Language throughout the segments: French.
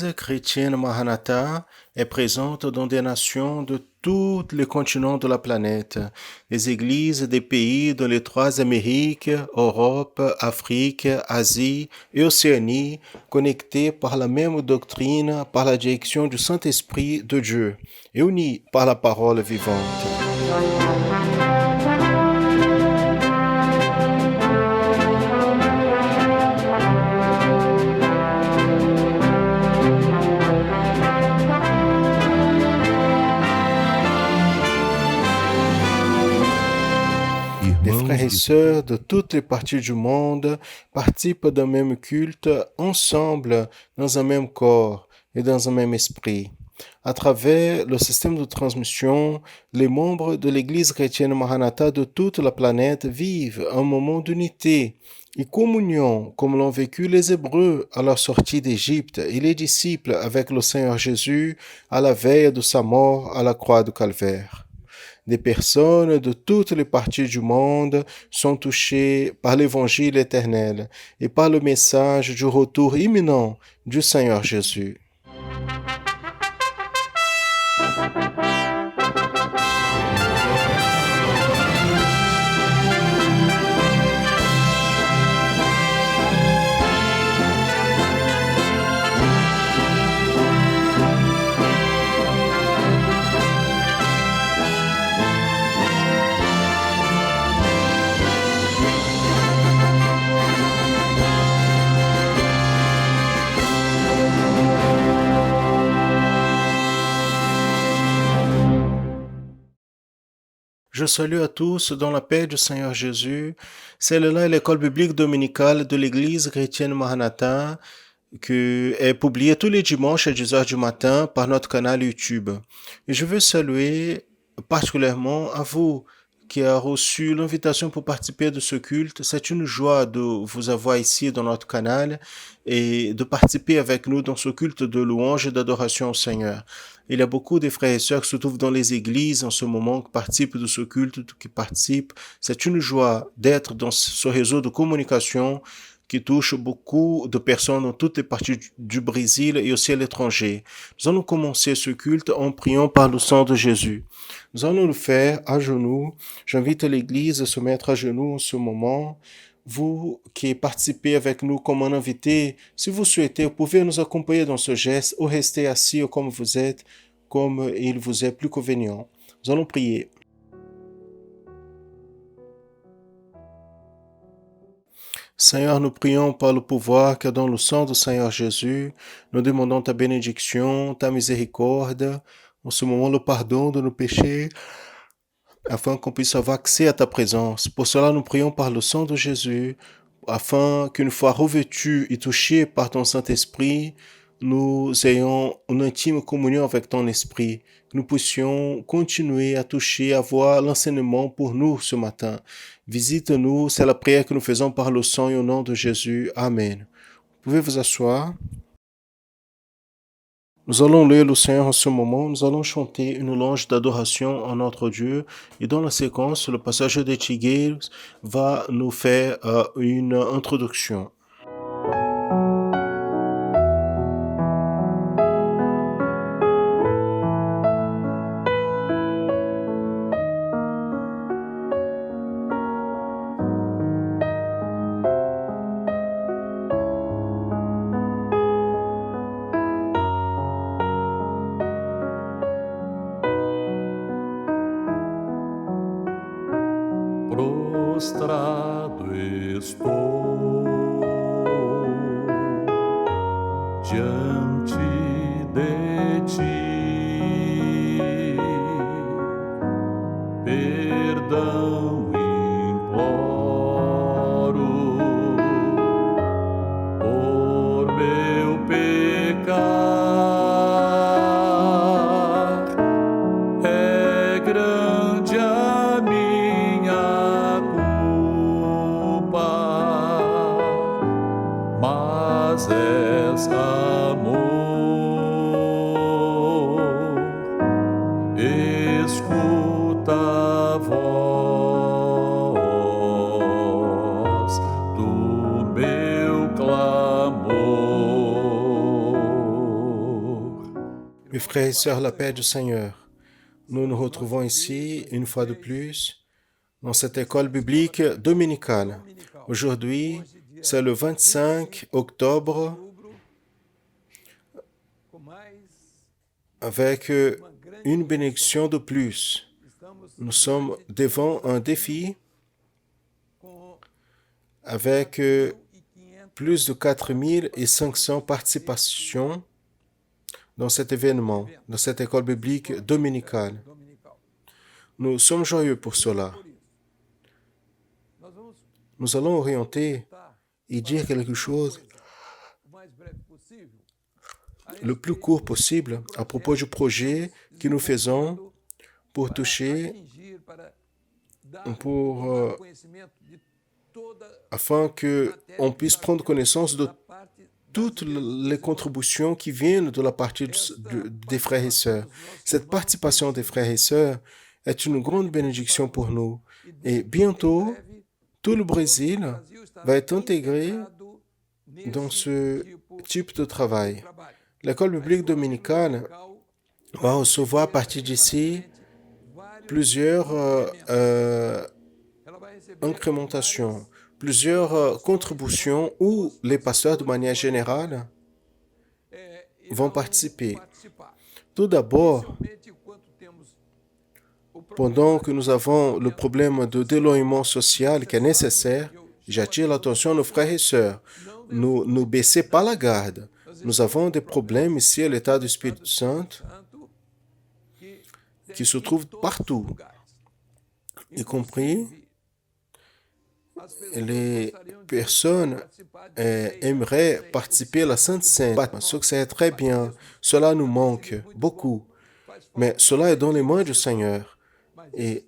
l'Église chrétienne Maranatha est présente dans des nations de tous les continents de la planète. Les églises des pays dans les 3 Amériques, Europe, Afrique, Asie et Océanie, connectées par la même doctrine, par la direction du Saint-Esprit de Dieu et unies par la parole vivante. Des frères et sœurs de toutes les parties du monde participent d'un même culte ensemble dans un même corps et dans un même esprit. À travers le système de transmission, les membres de l'Église chrétienne Maranatha de toute la planète vivent un moment d'unité et communion comme l'ont vécu les Hébreux à leur sortie d'Égypte et les disciples avec le Seigneur Jésus à la veille de sa mort à la croix du Calvaire. Des personnes de toutes les parties du monde sont touchées par l'évangile éternel et par le message du retour imminent du Seigneur Jésus. Je salue à tous dans la paix du Seigneur Jésus. Celle-là est l'école biblique dominicale de l'Église chrétienne Maranatha qui est publiée tous les dimanches à 10 heures du matin par notre canal YouTube. Et je veux saluer particulièrement à vous qui a reçu l'invitation pour participer de ce culte. C'est une joie de vous avoir ici dans notre canal et de participer avec nous dans ce culte de louange et d'adoration au Seigneur. Il y a beaucoup de frères et sœurs qui se trouvent dans les églises en ce moment, qui participent de ce culte, qui participent. C'est une joie d'être dans ce réseau de communication qui touche beaucoup de personnes dans toutes les parties du Brésil et aussi à l'étranger. Nous allons commencer ce culte en priant par le sang de Jésus. Nous allons le faire à genoux. J'invite l'Église à se mettre à genoux en ce moment. Vous qui participez avec nous comme un invité, si vous souhaitez, vous pouvez nous accompagner dans ce geste ou rester assis comme vous êtes, comme il vous est plus convenient. Nous allons prier. Seigneur, nous prions par le pouvoir que dans le sang du Seigneur Jésus, nous demandons ta bénédiction, ta miséricorde, en ce moment le pardon de nos péchés, afin qu'on puisse avoir accès à ta présence. Pour cela, nous prions par le sang de Jésus, afin qu'une fois revêtus et touchés par ton Saint-Esprit, nous ayons une intime communion avec ton Esprit, que nous puissions continuer à toucher, à voir l'enseignement pour nous ce matin. Visite-nous, c'est la prière que nous faisons par le sang et au nom de Jésus. Amen. Vous pouvez vous asseoir. Nous allons louer le Seigneur en ce moment. Nous allons chanter une louange d'adoration à notre Dieu. Et dans la séquence, le passage de Tigueiro va nous faire une introduction. Prostrado estou diante de ti, perdão imploro por meu pecar. É grande a minha culpa, Frères et sœurs, la paix du Seigneur. Nous nous retrouvons ici, une fois de plus, dans cette école biblique dominicale. Aujourd'hui, c'est le 25 octobre, avec une bénédiction de plus. Nous sommes devant un défi avec plus de 4500 participations dans cet événement, dans cette école biblique dominicale. Nous sommes joyeux pour cela. Nous allons orienter et dire quelque chose le plus court possible à propos du projet que nous faisons pour toucher, afin qu'on puisse prendre connaissance de toutes les contributions qui viennent de la partie des frères et sœurs. Cette participation des frères et sœurs est une grande bénédiction pour nous. Et bientôt, tout le Brésil va être intégré dans ce type de travail. L'école biblique dominicale va recevoir à partir d'ici plusieurs incrémentations, plusieurs contributions où les pasteurs de manière générale vont participer. Tout d'abord, pendant que nous avons le problème de d'éloignement social qui est nécessaire, j'attire l'attention de nos frères et sœurs. Ne baissez pas la garde. Nous avons des problèmes ici à l'état du Espírito Santo qui se trouvent partout, y compris les personnes aimeraient participer à la Sainte Seine. Ce que c'est très bien, cela nous manque beaucoup, mais cela est dans les mains du Seigneur. Et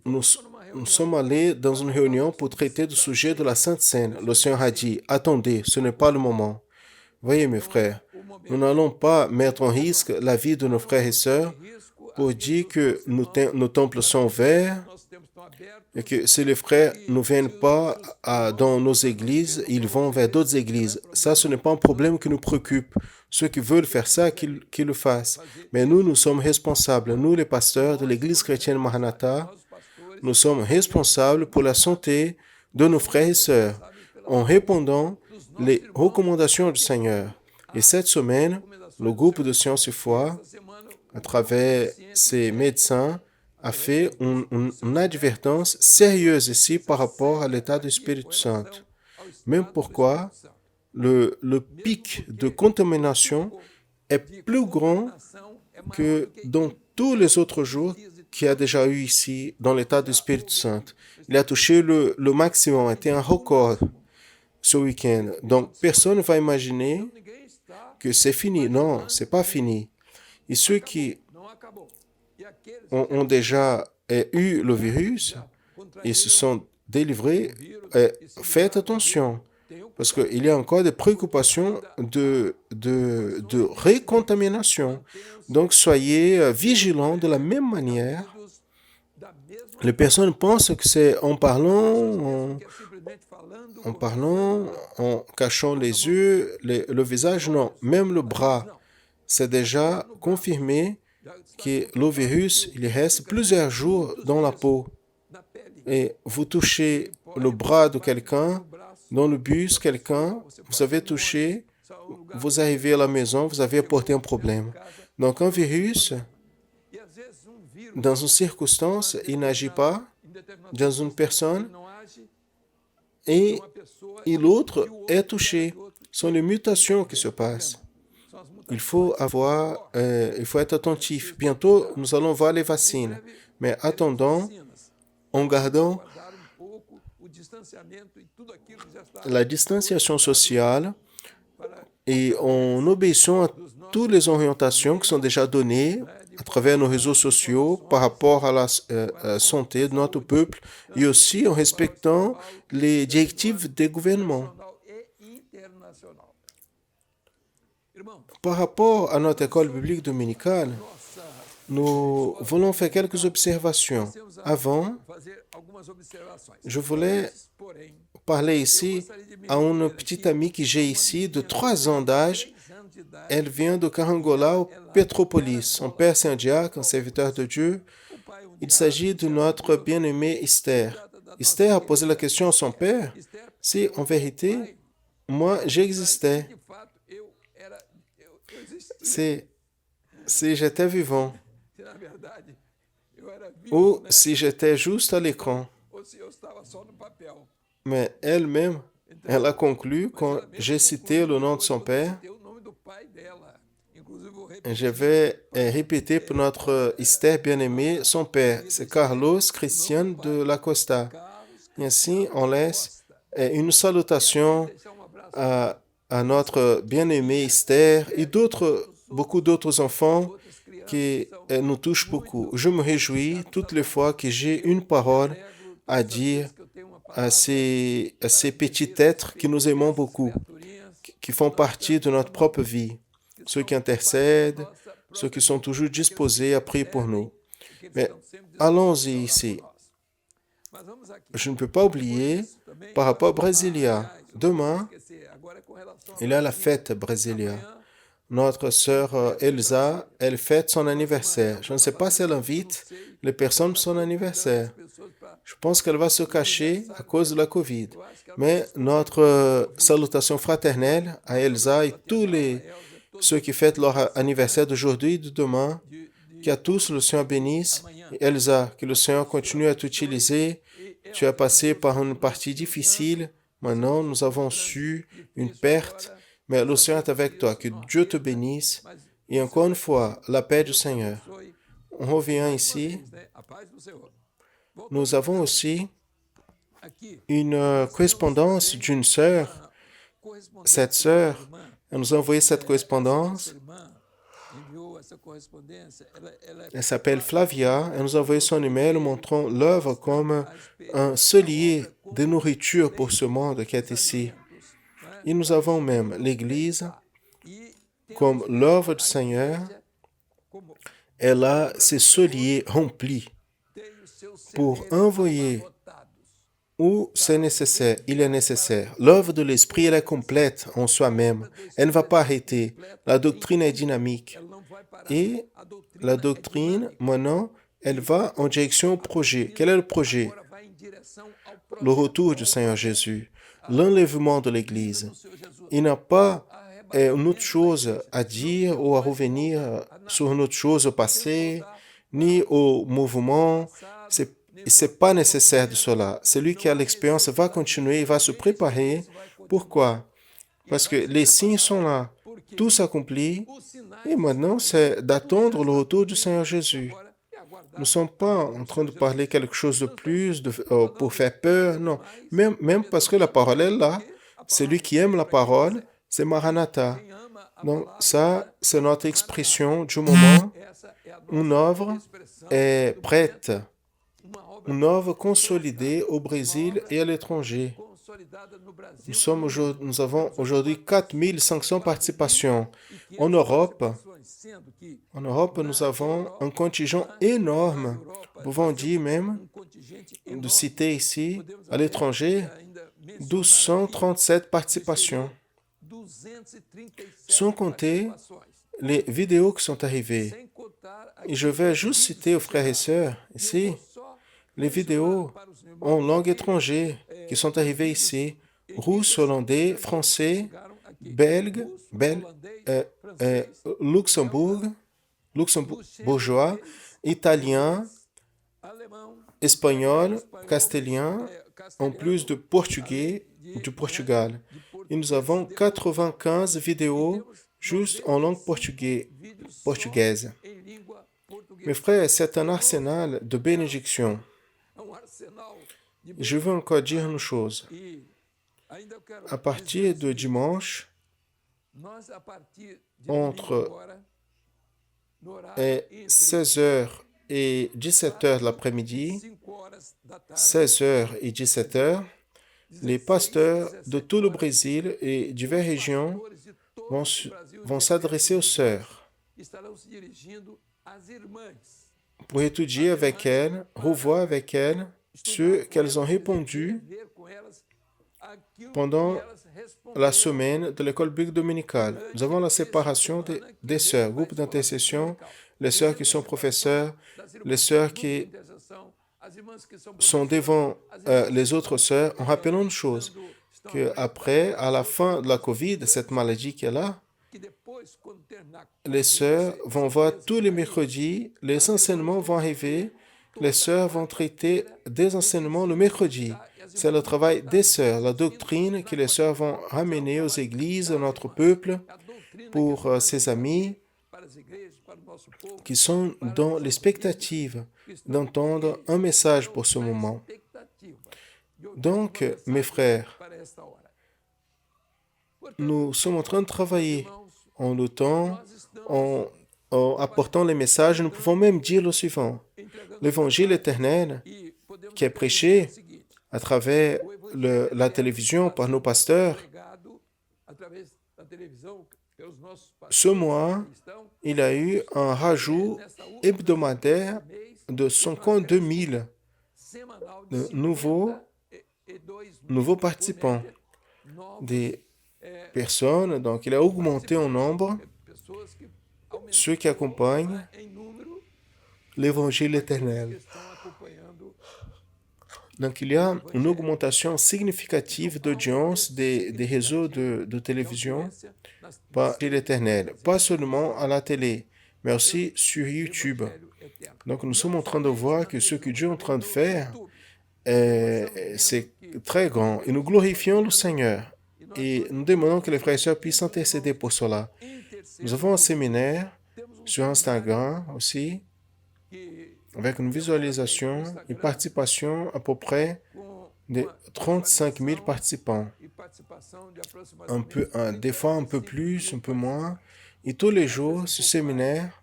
nous sommes allés dans une réunion pour traiter du sujet de la Sainte Seine. Le Seigneur a dit, attendez, ce n'est pas le moment. Voyez mes frères, nous n'allons pas mettre en risque la vie de nos frères et sœurs pour dire que nos temples sont verts et que si les frères ne viennent pas dans nos églises, ils vont vers d'autres églises. Ça, ce n'est pas un problème qui nous préoccupe. Ceux qui veulent faire ça, qu'ils le fassent. Mais nous sommes responsables. Nous, les pasteurs de l'église chrétienne Maranatha, nous sommes responsables pour la santé de nos frères et sœurs en répondant les recommandations du Seigneur. Et cette semaine, le groupe de sciences et foi, à travers ses médecins, a fait une advertence sérieuse ici par rapport à l'état du Espírito Santo. Même pourquoi le pic de contamination est plus grand que dans tous les autres jours qu'il y a déjà eu ici dans l'état du Espírito Santo. Il a touché le maximum, était un record ce week-end. Donc, personne ne va imaginer que c'est fini. Non, c'est pas fini. Et ceux qui ont déjà eu le virus et se sont délivrés, faites attention, parce qu'il y a encore des préoccupations de récontamination. Donc, soyez vigilants de la même manière. Les personnes pensent que c'est en parlant, en cachant les yeux, le visage, non, même le bras. C'est déjà confirmé que le virus, il reste plusieurs jours dans la peau. Et vous touchez le bras de quelqu'un, dans le bus, quelqu'un, vous avez touché, vous arrivez à la maison, vous avez apporté un problème. Donc un virus, dans une circonstance, il n'agit pas dans une personne et l'autre est touché. Ce sont les mutations qui se passent. Il faut être attentif. Bientôt, nous allons voir les vaccins. Mais attendons, en gardant la distanciation sociale et en obéissant à toutes les orientations qui sont déjà données à travers nos réseaux sociaux par rapport à la santé de notre peuple et aussi en respectant les directives des gouvernements. Par rapport à notre école biblique dominicale, nous voulons faire quelques observations. Avant, je voulais parler ici à une petite amie que j'ai ici de 3 ans d'âge elle vient de Carangola au Petropolis. Son père, c'est un diacre, un serviteur de Dieu. Il s'agit de notre bien-aimée Esther. Esther a posé la question à son père si, en vérité, moi, j'existais, si j'étais vivant, ou si j'étais juste à l'écran. Mais elle-même, elle a conclu, quand j'ai cité le nom de son père, je vais répéter pour notre Esther bien-aimée, son père, c'est Carlos Christian de la Costa. Et ainsi, on laisse une salutation à notre bien-aimée Esther et beaucoup d'autres enfants qui nous touchent beaucoup. Je me réjouis toutes les fois que j'ai une parole à dire à ces petits êtres que nous aimons beaucoup, qui font partie de notre propre vie, ceux qui intercèdent, ceux qui sont toujours disposés à prier pour nous. Mais allons-y ici. Je ne peux pas oublier, par rapport à Brasilia, demain, il y a la fête Brasilia. Notre sœur Elsa, elle fête son anniversaire. Je ne sais pas si elle invite les personnes pour son anniversaire. Je pense qu'elle va se cacher à cause de la Covid. Mais notre salutation fraternelle à Elsa et tous ceux qui fêtent leur anniversaire d'aujourd'hui et de demain, qu'à tous le Seigneur bénisse. Et Elsa, que le Seigneur continue à t'utiliser. Tu as passé par une partie difficile. Maintenant, nous avons su une perte. Mais le Seigneur est avec toi. Que Dieu te bénisse. Et encore une fois, la paix du Seigneur. On revient ici. Nous avons aussi une correspondance d'une sœur. Cette sœur, elle nous a envoyé cette correspondance. Elle s'appelle Flavia. Elle nous a envoyé son email montrant l'œuvre comme un cellier de nourriture pour ce monde qui est ici. Et nous avons même l'Église comme l'œuvre du Seigneur. Elle a ses celliers remplis pour envoyer où c'est nécessaire, il est nécessaire. L'œuvre de l'Esprit, elle est complète en soi-même. Elle ne va pas arrêter. La doctrine est dynamique. Et la doctrine, maintenant, elle va en direction au projet. Quel est le projet? Le retour du Seigneur Jésus, l'enlèvement de l'Église. Il n'a pas une autre chose à dire ou à revenir sur une autre chose au passé, ni au mouvement. C'est pas nécessaire de cela. Celui qui a l'expérience va continuer, il va se préparer. Pourquoi? Parce que les signes sont là. Tout s'accomplit. Et maintenant, c'est d'attendre le retour du Seigneur Jésus. Nous ne sommes pas en train de parler quelque chose de plus pour faire peur. Non. Même parce que la parole est là. Celui qui aime la parole, c'est Maranatha. Donc ça, c'est notre expression du moment. Une œuvre est prête. Une œuvre consolidée au Brésil et à l'étranger. Nous avons aujourd'hui 4500 participations. En Europe, nous avons un contingent énorme. Nous pouvons dire même, de citer ici, à l'étranger, 1237 participations. Sans compter les vidéos qui sont arrivées. Et je vais juste citer aux frères et sœurs ici, les vidéos en langue étrangère qui sont arrivées ici, russe, hollandais, français, belge, luxembourgeois, italien, espagnol, castelien, en plus de portugais du Portugal. Et nous avons 95 vidéos juste en langue portugaise. Mes frères, c'est un arsenal de bénédictions. Je veux encore dire une chose. À partir de dimanche, entre 16h et 17h de l'après-midi, 16h et 17h, les pasteurs de tout le Brésil et diverses régions vont s'adresser aux sœurs pour étudier avec elles, revoir avec elles ce qu'elles ont répondu pendant la semaine de l'école biblique dominicale. Nous avons la séparation des sœurs, groupe d'intercession, les sœurs qui sont professeurs, les sœurs qui sont devant les autres sœurs, en rappelant une chose, qu'après, à la fin de la COVID, cette maladie qui est là, les sœurs vont voir tous les mercredis, les enseignements vont arriver, les sœurs vont traiter des enseignements le mercredi. C'est le travail des sœurs, la doctrine que les sœurs vont ramener aux églises, à notre peuple, pour ses amis qui sont dans l'expectative d'entendre un message pour ce moment. Donc, mes frères, nous sommes en train de travailler en luttant, en apportant les messages. Nous pouvons même dire le suivant. L'évangile éternel qui est prêché à travers la télévision par nos pasteurs, ce mois, il y a eu un rajout hebdomadaire de 52 000 de nouveaux participants, des personnes. Donc, il a augmenté en nombre ceux qui accompagnent l'évangile éternel. Donc, il y a une augmentation significative d'audience des réseaux de télévision par l'éternel. Pas seulement à la télé, mais aussi sur YouTube. Donc, nous sommes en train de voir que ce que Dieu est en train de faire, c'est très grand. Et nous glorifions le Seigneur. Et nous demandons que les frères et sœurs puissent intercéder pour cela. Nous avons un séminaire sur Instagram aussi, avec une visualisation et participation à peu près de 35 000 participants. Des fois un peu plus, un peu moins. Et tous les jours, ce séminaire,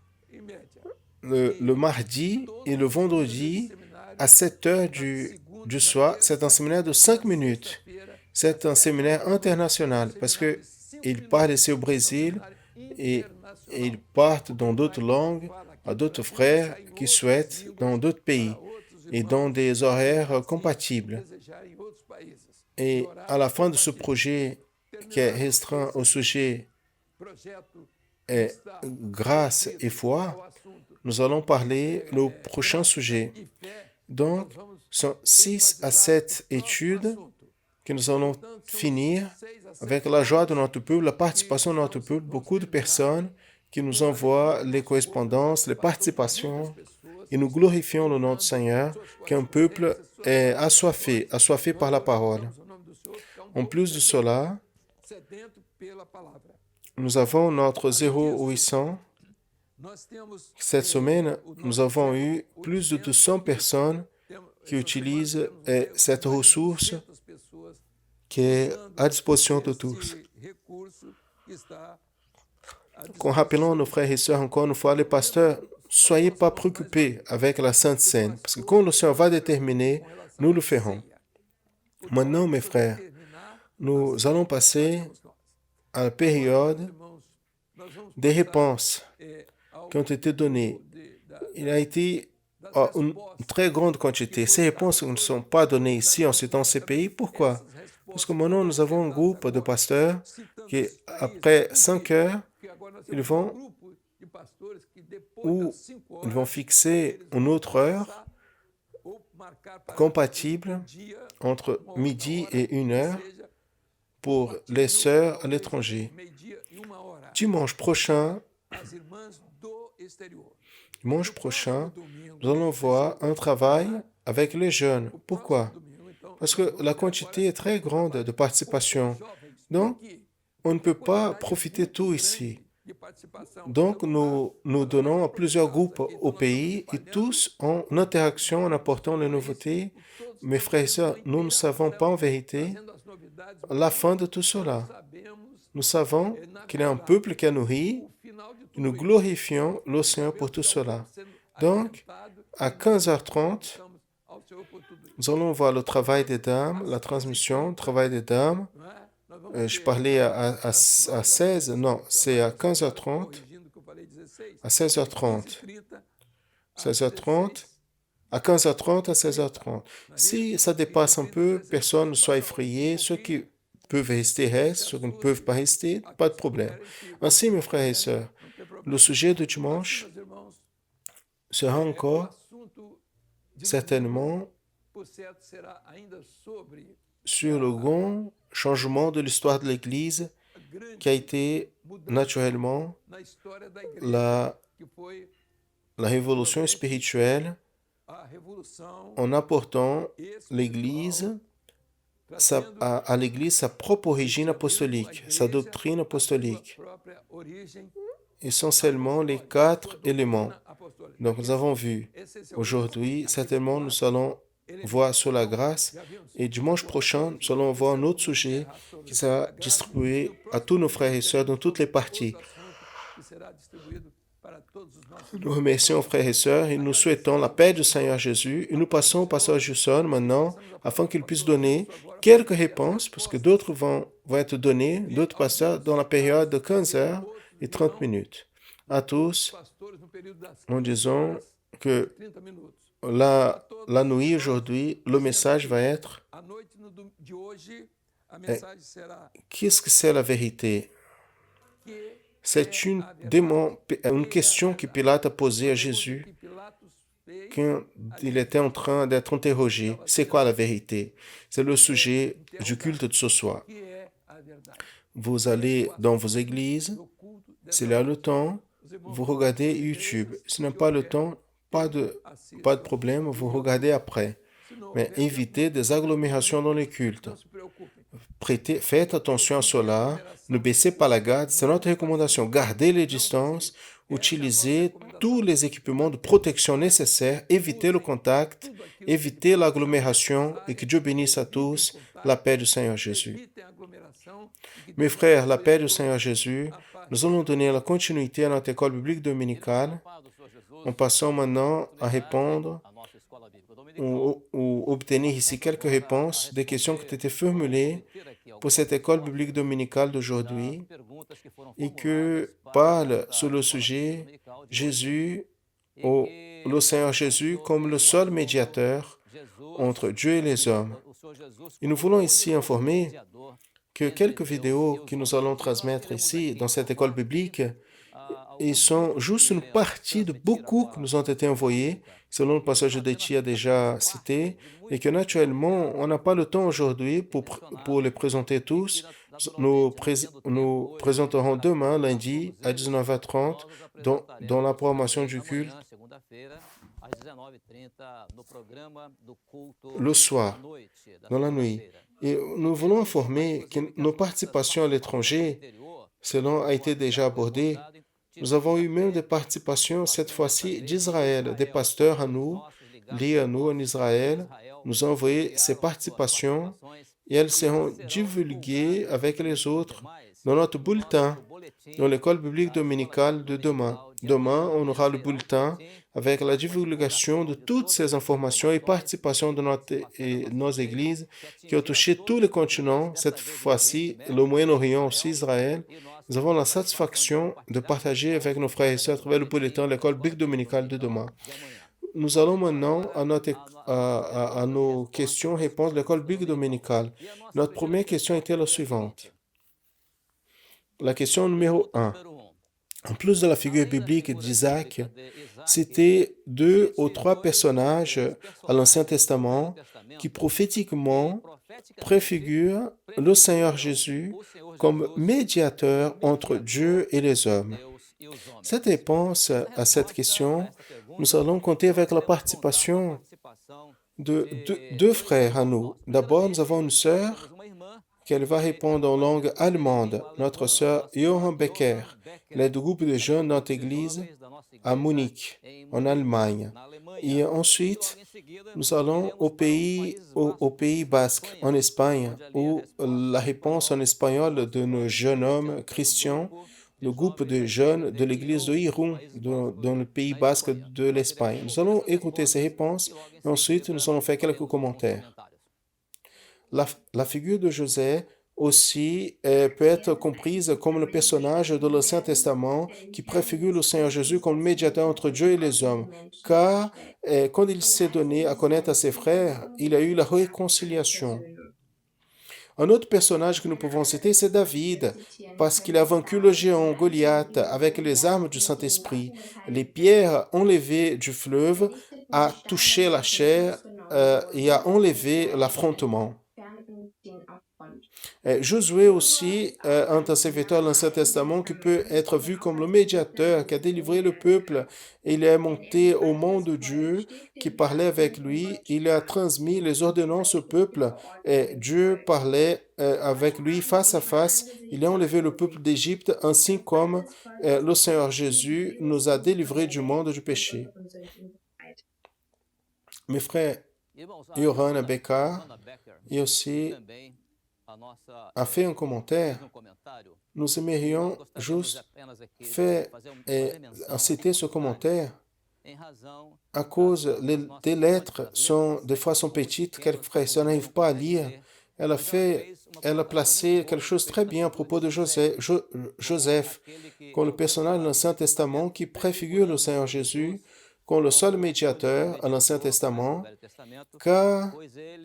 le mardi et le vendredi, à 7 heures du soir, c'est un séminaire de 5 minutes. C'est un séminaire international parce qu'ils partent ici au Brésil et ils partent dans d'autres langues, à d'autres frères qui souhaitent dans d'autres pays et dans des horaires compatibles. Et à la fin de ce projet qui est restreint au sujet grâce et foi, nous allons parler le prochain sujet. Donc, ce sont 6 à 7 études que nous allons finir avec la joie de notre peuple, la participation de notre peuple, beaucoup de personnes qui nous envoient les correspondances, les participations, et nous glorifions le nom du Seigneur, qu'un peuple est assoiffé par la parole. En plus de cela, nous avons notre 0800. Cette semaine, nous avons eu plus de 200 personnes qui utilisent cette ressource qui est à disposition de tous. En rappelant nos frères et sœurs encore une fois, les pasteurs, soyez pas préoccupés avec la Sainte Seine, parce que quand le Seigneur va déterminer, nous le ferons. Maintenant, mes frères, nous allons passer à la période des réponses qui ont été données. Il a été une très grande quantité. Ces réponses ne sont pas données ici en citant ces pays. Pourquoi? Parce que maintenant, nous avons un groupe de pasteurs qui, après 5 heures, ils vont fixer une autre heure compatible entre midi et 1 heure pour les sœurs à l'étranger. Dimanche prochain, nous allons voir un travail avec les jeunes. Pourquoi? Parce que la quantité est très grande de participation. Donc, on ne peut pas profiter tout ici. Donc, nous donnons à plusieurs groupes au pays et tous en interaction, en apportant les nouveautés. Mes frères et sœurs, nous ne savons pas en vérité la fin de tout cela. Nous savons qu'il y a un peuple qui est nourri et nous glorifions le Seigneur pour tout cela. Donc, à 15h30, nous allons voir le travail des dames, la transmission, le travail des dames. Je parlais à 16, non, c'est à 15h30, à 16h30. 16h30, à 15h30, à 16h30. Si ça dépasse un peu, personne ne soit effrayé. Ceux qui peuvent rester restent, ceux qui ne peuvent pas rester, pas de problème. Ainsi, mes frères et sœurs, le sujet de dimanche sera encore certainement sur le grand changement de l'histoire de l'Église qui a été naturellement la révolution spirituelle en apportant l'Église à l'Église sa propre origine apostolique, sa doctrine apostolique, essentiellement les 4 éléments. Donc nous avons vu aujourd'hui, certainement nous allons voir sur la grâce et dimanche prochain, nous allons voir un autre sujet qui sera distribué à tous nos frères et sœurs dans toutes les parties. Nous remercions frères et sœurs et nous souhaitons la paix du Seigneur Jésus et nous passons au pasteur Jusson maintenant afin qu'il puisse donner quelques réponses parce que d'autres vont être données, d'autres pasteurs dans la période de 15h30. À tous, en disant que la nuit aujourd'hui, le message va être qu'est-ce que c'est la vérité? C'est une question que Pilate a posée à Jésus quand il était en train d'être interrogé. C'est quoi la vérité? C'est le sujet du culte de ce soir. Vous allez dans vos églises, s'il y a le temps, vous regardez YouTube. S'il n'y a pas le temps, pas de problème, vous regardez après. Mais évitez des agglomérations dans les cultes. Faites attention à cela, ne baissez pas la garde, c'est notre recommandation. Gardez les distances, utilisez tous les équipements de protection nécessaires, évitez le contact, évitez l'agglomération et que Dieu bénisse à tous la paix du Seigneur Jésus. Mes frères, la paix du Seigneur Jésus, nous allons donner la continuité à notre école biblique dominicale en passant maintenant à répondre ou obtenir ici quelques réponses des questions qui ont été formulées pour cette école biblique dominicale d'aujourd'hui et que parle sur le sujet Jésus, le Seigneur Jésus comme le seul médiateur entre Dieu et les hommes. Et nous voulons ici informer que quelques vidéos que nous allons transmettre ici dans cette école biblique ils sont juste une partie de beaucoup qui nous ont été envoyés, selon le passage de Eti a déjà cité, et que naturellement, on n'a pas le temps aujourd'hui pour les présenter tous. Nous présenterons demain, lundi, à 19h30, dans la programmation du culte, le soir, dans la nuit. Et nous voulons informer que nos participations à l'étranger, cela a été déjà abordé. Nous avons eu même des participations, cette fois-ci, d'Israël. Des pasteurs à nous, liés à nous en Israël, nous ont envoyé ces participations et elles seront divulguées avec les autres dans notre bulletin, dans l'école biblique dominicale de demain. Demain, on aura le bulletin avec la divulgation de toutes ces informations et participations de nos églises qui ont touché tous les continents, cette fois-ci, le Moyen-Orient aussi, Israël. Nous avons la satisfaction de partager avec nos frères et sœurs à travers le bulletin de l'école biblique dominicale de demain. Nous allons maintenant à nos questions-réponses de l'école biblique dominicale. Notre première question était la suivante. La question numéro 1. En plus de la figure biblique d'Isaac, c'était 2 ou 3 personnages à l'Ancien Testament qui prophétiquement préfigurent le Seigneur Jésus comme médiateur entre Dieu et les hommes. Cette réponse à cette question, nous allons compter avec la participation de 2 frères à nous. D'abord, nous avons une sœur qu'elle va répondre en langue allemande, notre sœur Johann Becker. Elle est du groupe de jeunes dans notre église à Munich, en Allemagne. Et ensuite, nous allons au pays basque, en Espagne, où la réponse en espagnol de nos jeunes hommes chrétiens, le groupe de jeunes de l'église de Irún, dans le pays basque de l'Espagne. Nous allons écouter ces réponses et ensuite nous allons faire quelques commentaires. La figure de José aussi peut être comprise comme le personnage de l'Ancien Testament qui préfigure le Seigneur Jésus comme le médiateur entre Dieu et les hommes. Car quand il s'est donné à connaître à ses frères, il a eu la réconciliation. Un autre personnage que nous pouvons citer, c'est David, parce qu'il a vaincu le géant Goliath avec les armes du Saint-Esprit. Les pierres enlevées du fleuve a touché la chair et a enlevé l'affrontement. Josué aussi, un des serviteurs de l'Ancien Testament qui peut être vu comme le médiateur qui a délivré le peuple. Il est monté au mont de Dieu qui parlait avec lui. Il a transmis les ordonnances au peuple et Dieu parlait avec lui face à face. Il a enlevé le peuple d'Égypte ainsi comme le Seigneur Jésus nous a délivrés du monde du péché. Mes frères, Johanna Becker et aussi a fait un commentaire. Nous aimerions juste citer ce commentaire à cause des lettres des fois sont petites, quelques frères et sœurs n'arrivent pas à lire. Elle a placé quelque chose de très bien à propos de Joseph, comme le personnage de l'Ancien Testament qui préfigure le Seigneur Jésus comme le seul médiateur à l'Ancien Testament, car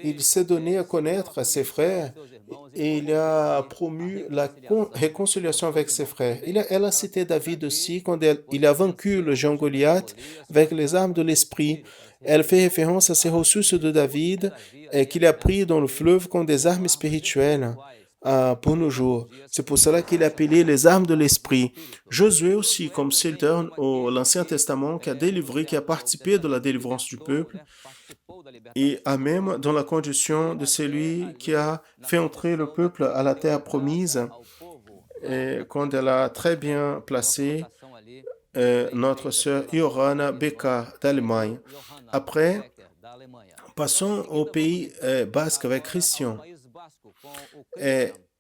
il s'est donné à connaître à ses frères et il a promu la réconciliation avec ses frères. Elle a cité David aussi quand il a vaincu le géant Goliath avec les armes de l'esprit. Elle fait référence à ces ressources de David qu'il a pris dans le fleuve comme des armes spirituelles pour nos jours. C'est pour cela qu'il a appelé les armes de l'esprit. Josué aussi, comme serviteur de l'Ancien Testament, qui a délivré, qui a participé de la délivrance du peuple, et a même dans la condition de celui qui a fait entrer le peuple à la terre promise, et quand elle a très bien placé notre sœur Johanna Becker d'Allemagne. Après, passons au pays basque avec Christian.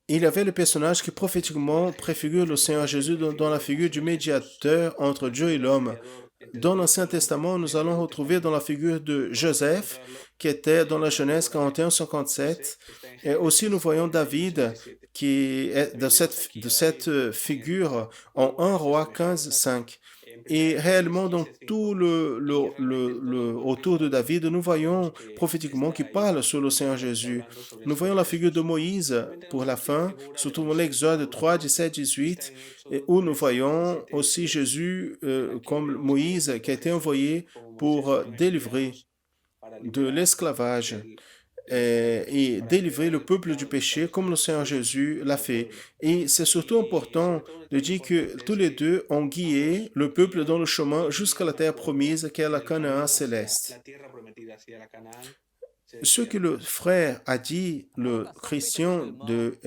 Il y avait le personnage qui prophétiquement préfigure le Seigneur Jésus dans la figure du médiateur entre Dieu et l'homme. Dans l'Ancien Testament, nous allons retrouver dans la figure de Joseph, qui était dans la Genèse 41-57. Et aussi, nous voyons David, qui est de cette figure en 1 Roi 15-5. Et réellement, dans tout autour de David, nous voyons prophétiquement qu'il parle sur le Seigneur Jésus. Nous voyons la figure de Moïse pour la fin, surtout dans l'Exode 3, 17, 18, où nous voyons aussi Jésus comme Moïse qui a été envoyé pour délivrer de l'esclavage et délivrer le peuple du péché comme le Seigneur Jésus l'a fait. Et c'est surtout important de dire que tous les deux ont guidé le peuple dans le chemin jusqu'à la terre promise qui est la Canaan céleste. Ce que le frère a dit, le Christian de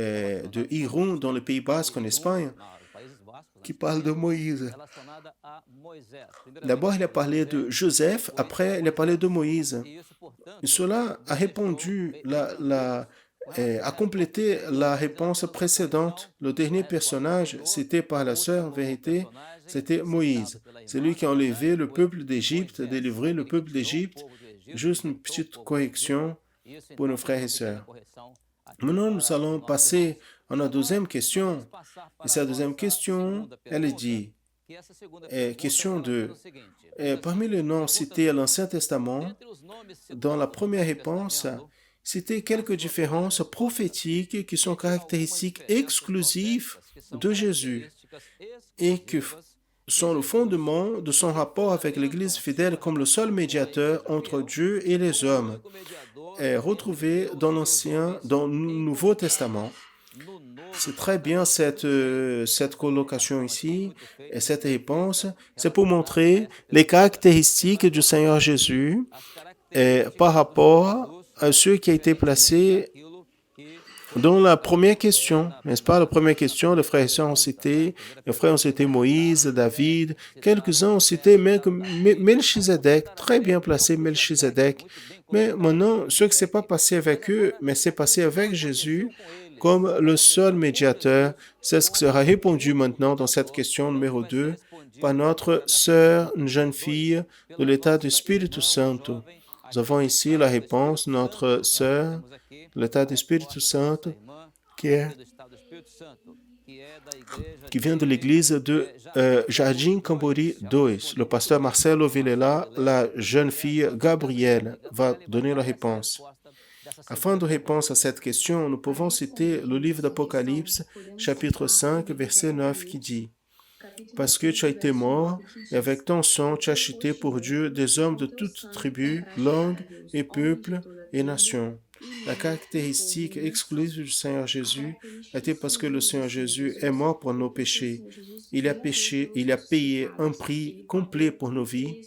Irún dans le Pays Basque en Espagne, qui parle de Moïse. D'abord, il a parlé de Joseph, après, il a parlé de Moïse. Et cela a répondu, a complété la réponse précédente. Le dernier personnage, cité par la sœur Vérité, c'était Moïse. C'est lui qui a enlevé le peuple d'Égypte, délivré le peuple d'Égypte. Juste une petite correction pour nos frères et sœurs. Maintenant, nous allons passer à la deuxième question. Et cette deuxième question, elle dit, question 2. Parmi les noms cités à l'Ancien Testament, dans la première réponse, citez quelques différences prophétiques qui sont caractéristiques exclusives de Jésus et qui sont le fondement de son rapport avec l'Église fidèle comme le seul médiateur entre Dieu et les hommes, retrouvé dans le Nouveau Testament. C'est très bien cette colocation ici et cette réponse. C'est pour montrer les caractéristiques du Seigneur Jésus par rapport à ce qui a été placé dans la première question, n'est-ce pas? La première question, les frères ont cité Moïse, David, quelques-uns ont cité Melchizedek, très bien placé Melchizedek. Mais maintenant, ce qui ne s'est pas passé avec eux, mais c'est passé avec Jésus comme le seul médiateur. C'est ce qui sera répondu maintenant dans cette question numéro 2 par notre sœur, une jeune fille de l'état du Spiritu Santo. Nous avons ici la réponse de notre sœur, l'état du Spiritu Santo, qui vient de l'église de Jardim Cambori 2. Le pasteur Marcelo Vilela, la jeune fille Gabrielle, va donner la réponse. Afin de répondre à cette question, nous pouvons citer le livre d'Apocalypse, chapitre 5, verset 9, qui dit « Parce que tu as été mort, et avec ton sang tu as acheté pour Dieu des hommes de toutes tribus, langues et peuples et nations. » La caractéristique exclusive du Seigneur Jésus était parce que le Seigneur Jésus est mort pour nos péchés. Il a payé un prix complet pour nos vies.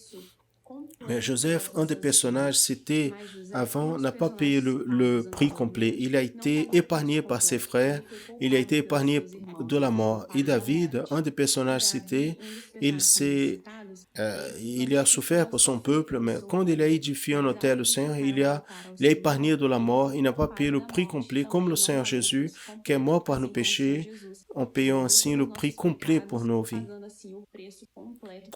Mais Joseph, un des personnages cités avant, n'a pas payé le prix complet. Il a été épargné par ses frères, il a été épargné de la mort. Et David, un des personnages cités, il a souffert pour son peuple, mais quand il a édifié un autel au Seigneur, il a épargné de la mort, il n'a pas payé le prix complet, comme le Seigneur Jésus, qui est mort par nos péchés, en payant ainsi le prix complet pour nos vies.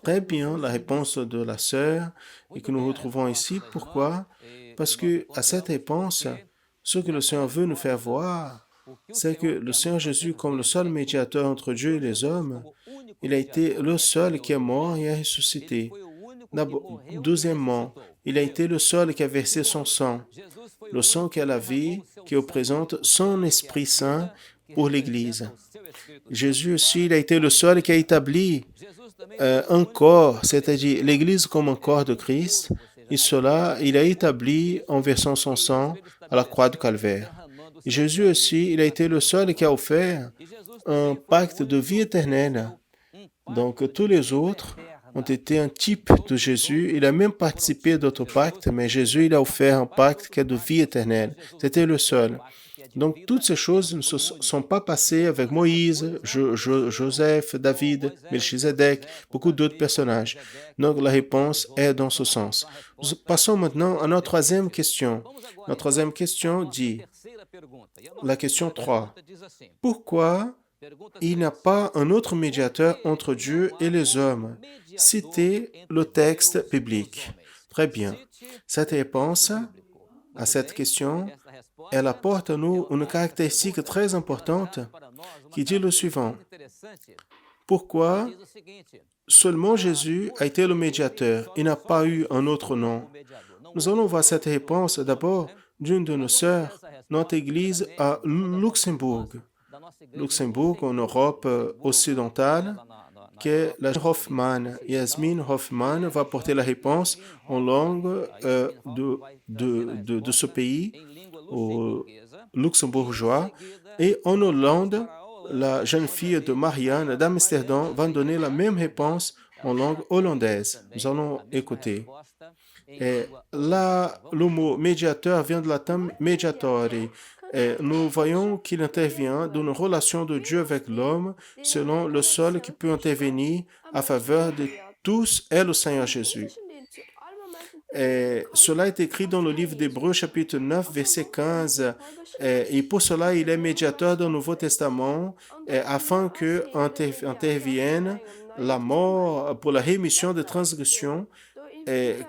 Très bien, la réponse de la sœur, et que nous retrouvons ici. Pourquoi? Parce que à cette réponse, ce que le Seigneur veut nous faire voir, c'est que le Seigneur Jésus, comme le seul médiateur entre Dieu et les hommes, il a été le seul qui est mort et a ressuscité. Deuxièmement, il a été le seul qui a versé son sang, le sang qui est la vie, qui représente son Esprit Saint pour l'Église. Jésus aussi, il a été le seul qui a établi un corps, c'est-à-dire l'Église comme un corps de Christ, et cela, il a établi en versant son sang à la croix du Calvaire. Et Jésus aussi, il a été le seul qui a offert un pacte de vie éternelle. Donc tous les autres ont été un type de Jésus. Il a même participé d'autres pactes, mais Jésus, il a offert un pacte qui est de vie éternelle. C'était le seul. Donc, toutes ces choses ne se sont pas passées avec Moïse, Joseph, David, Melchizedek, beaucoup d'autres personnages. Donc, la réponse est dans ce sens. Nous passons maintenant à notre troisième question. Notre troisième question dit, la question 3, pourquoi il n'y a pas un autre médiateur entre Dieu et les hommes? Citez le texte biblique. Très bien. Cette réponse à cette question, elle apporte à nous une caractéristique très importante qui dit le suivant. Pourquoi seulement Jésus a été le médiateur? Il n'a pas eu un autre nom. Nous allons voir cette réponse d'abord d'une de nos sœurs, notre église à Luxembourg. Luxembourg, en Europe occidentale, qui est la Hoffman. Yasmine Hoffman va porter la réponse en langue de ce pays, au luxembourgeois. Et en Hollande, la jeune fille de Marianne d'Amsterdam va donner la même réponse en langue hollandaise. Nous allons écouter. Et là, le mot médiateur vient de latin mediatore. Et nous voyons qu'il intervient d'une relation de Dieu avec l'homme, selon le seul qui peut intervenir à faveur de tous est le Seigneur Jésus. Et cela est écrit dans le livre d'Hébreux, chapitre 9, verset 15. Et pour cela, il est médiateur dans le Nouveau Testament, afin que intervienne la mort pour la rémission des transgressions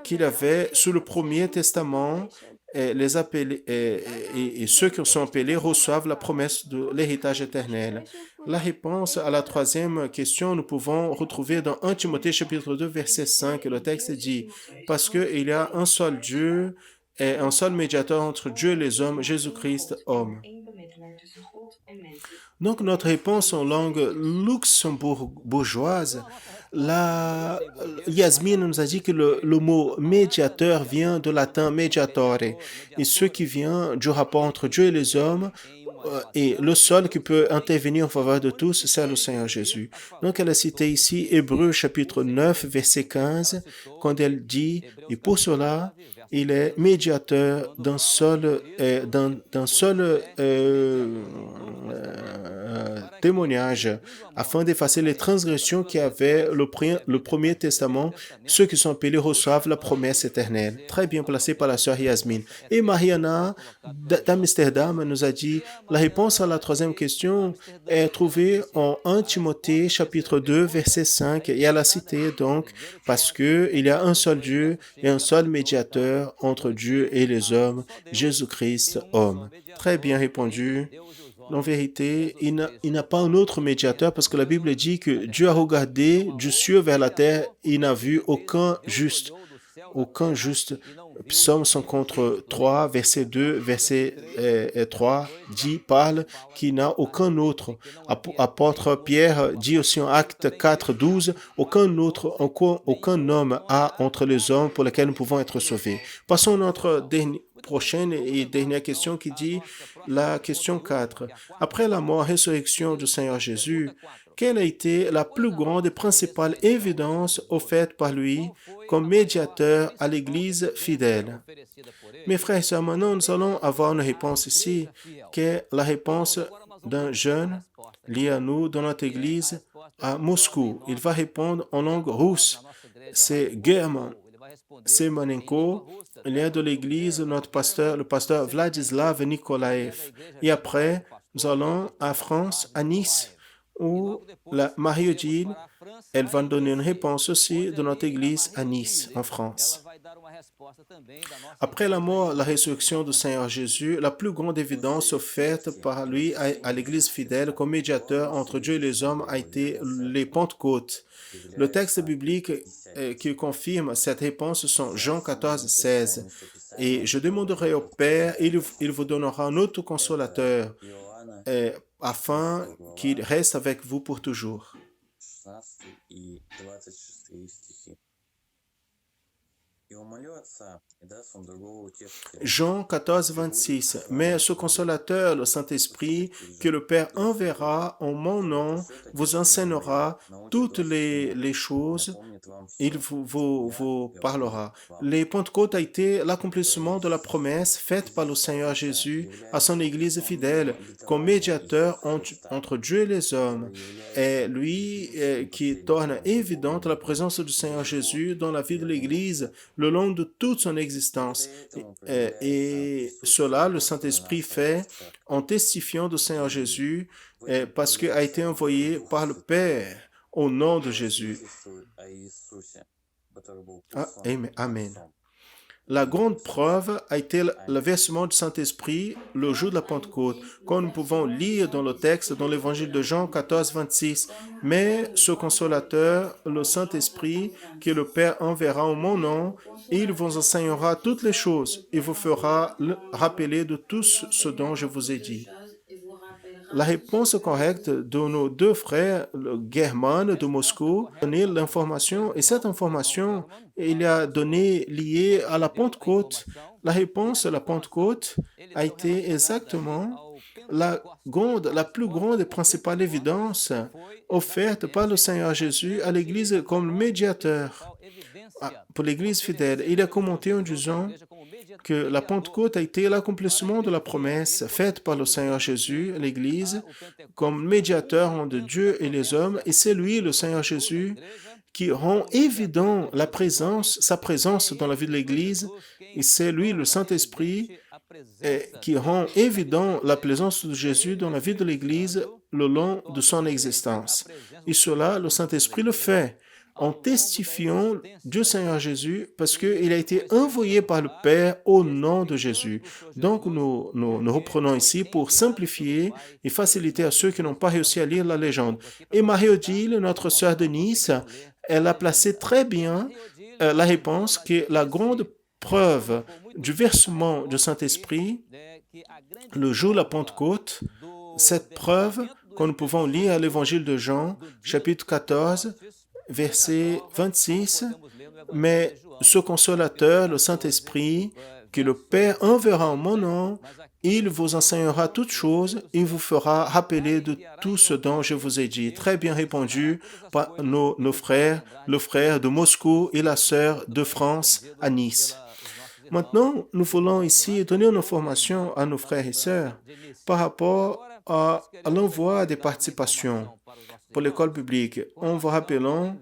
qu'il avait sous le Premier Testament. Les appelés, et ceux qui sont appelés reçoivent la promesse de l'héritage éternel. La réponse à la troisième question, nous pouvons retrouver dans 1 Timothée chapitre 2, verset 5. Le texte dit, parce qu'il y a un seul Dieu et un seul médiateur entre Dieu et les hommes, Jésus-Christ, homme. Donc, notre réponse en langue luxembourgeoise, Yasmine nous a dit que le mot médiateur vient du latin mediatore, et ce qui vient du rapport entre Dieu et les hommes, et le seul qui peut intervenir en faveur de tous, c'est le Seigneur Jésus. Donc, elle a cité ici Hébreux chapitre 9, verset 15, quand elle dit, et pour cela, il est médiateur d'un seul témoignage, afin d'effacer les transgressions qui avaient le Premier Testament. Ceux qui sont appelés reçoivent la promesse éternelle. Très bien placé par la sœur Yasmine. Et Mariana d'Amsterdam nous a dit, la réponse à la troisième question est trouvée en 1 Timothée chapitre 2 verset 5, et elle a cité donc, parce que il y a un seul Dieu et un seul médiateur entre Dieu et les hommes, Jésus-Christ, homme. Très bien répondu. En vérité, il n'a pas un autre médiateur parce que la Bible dit que Dieu a regardé du ciel vers la terre et il n'a vu aucun juste. Aucun juste. Psaume 53, verset 2, verset 3, parle qu'il n'a aucun autre. Apôtre Pierre dit aussi en Acte 4, 12, aucun homme a entre les hommes pour lesquels nous pouvons être sauvés. Passons à notre prochaine et dernière question qui dit la question 4. Après la mort et résurrection du Seigneur Jésus, quelle a été la plus grande et principale évidence offerte par lui comme médiateur à l'Église fidèle? Mes frères et sœurs, maintenant nous allons avoir une réponse ici, qui est la réponse d'un jeune lié à nous dans notre Église à Moscou. Il va répondre en langue russe. C'est German Semenenko. Il est de l'Église, notre pasteur, le pasteur Vladislav Nikolaev. Et après, nous allons à France, à Nice, où la Marie-Odile, elle va nous donner une réponse aussi de notre église à Nice, en France. Après la mort, la résurrection du Seigneur Jésus, la plus grande évidence offerte par lui à l'église fidèle comme médiateur entre Dieu et les hommes a été les Pentecôtes. Le texte biblique qui confirme cette réponse sont Jean 14, 16. Et je demanderai au Père, il vous donnera un autre consolateur, afin qu'il reste avec vous pour toujours. Jean 14, 26. Mais ce consolateur, le Saint-Esprit, que le Père enverra en mon nom, vous enseignera toutes les choses, il vous parlera. Les Pentecôtes a été l'accomplissement de la promesse faite par le Seigneur Jésus à son Église fidèle comme médiateur entre Dieu et les hommes. Et lui qui torne évidente la présence du Seigneur Jésus dans la vie de l'Église le long de toute son existence. Et cela, le Saint-Esprit fait en testifiant du Seigneur Jésus parce qu'il a été envoyé par le Père au nom de Jésus. Amen. La grande preuve a été le versement du Saint-Esprit le jour de la Pentecôte, comme nous pouvons lire dans le texte, dans l'évangile de Jean 14, 26. Mais ce consolateur, le Saint-Esprit, que le Père enverra en mon nom, il vous enseignera toutes les choses et vous fera rappeler de tout ce dont je vous ai dit. La réponse correcte de nos deux frères, le German de Moscou, a donné l'information, et cette information, il a donné liée à la Pentecôte. La réponse à la Pentecôte a été exactement la plus grande et principale évidence offerte par le Seigneur Jésus à l'Église comme médiateur pour l'Église fidèle. Il a commenté en disant que la Pentecôte a été l'accomplissement de la promesse faite par le Seigneur Jésus à l'Église comme médiateur entre Dieu et les hommes, et c'est lui, le Seigneur Jésus, qui rend évident sa présence dans la vie de l'Église, et c'est lui, le Saint-Esprit, qui rend évident la présence de Jésus dans la vie de l'Église le long de son existence. Et cela, le Saint-Esprit le fait en testifiant du Seigneur Jésus parce qu'il a été envoyé par le Père au nom de Jésus. Donc, nous reprenons ici pour simplifier et faciliter à ceux qui n'ont pas réussi à lire la légende. Et Marie-Odile, notre sœur de Nice, elle a placé très bien la réponse que la grande preuve du versement du Saint-Esprit le jour de la Pentecôte, cette preuve que nous pouvons lire à l'évangile de Jean, chapitre 14, verset 26, mais ce consolateur, le Saint-Esprit, que le Père enverra en mon nom, il vous enseignera toutes choses, il vous fera rappeler de tout ce dont je vous ai dit. Très bien répondu par nos frères, le frère de Moscou et la sœur de France à Nice. Maintenant, nous voulons ici donner une information à nos frères et sœurs par rapport à l'envoi des participations pour l'école biblique. En vous rappelant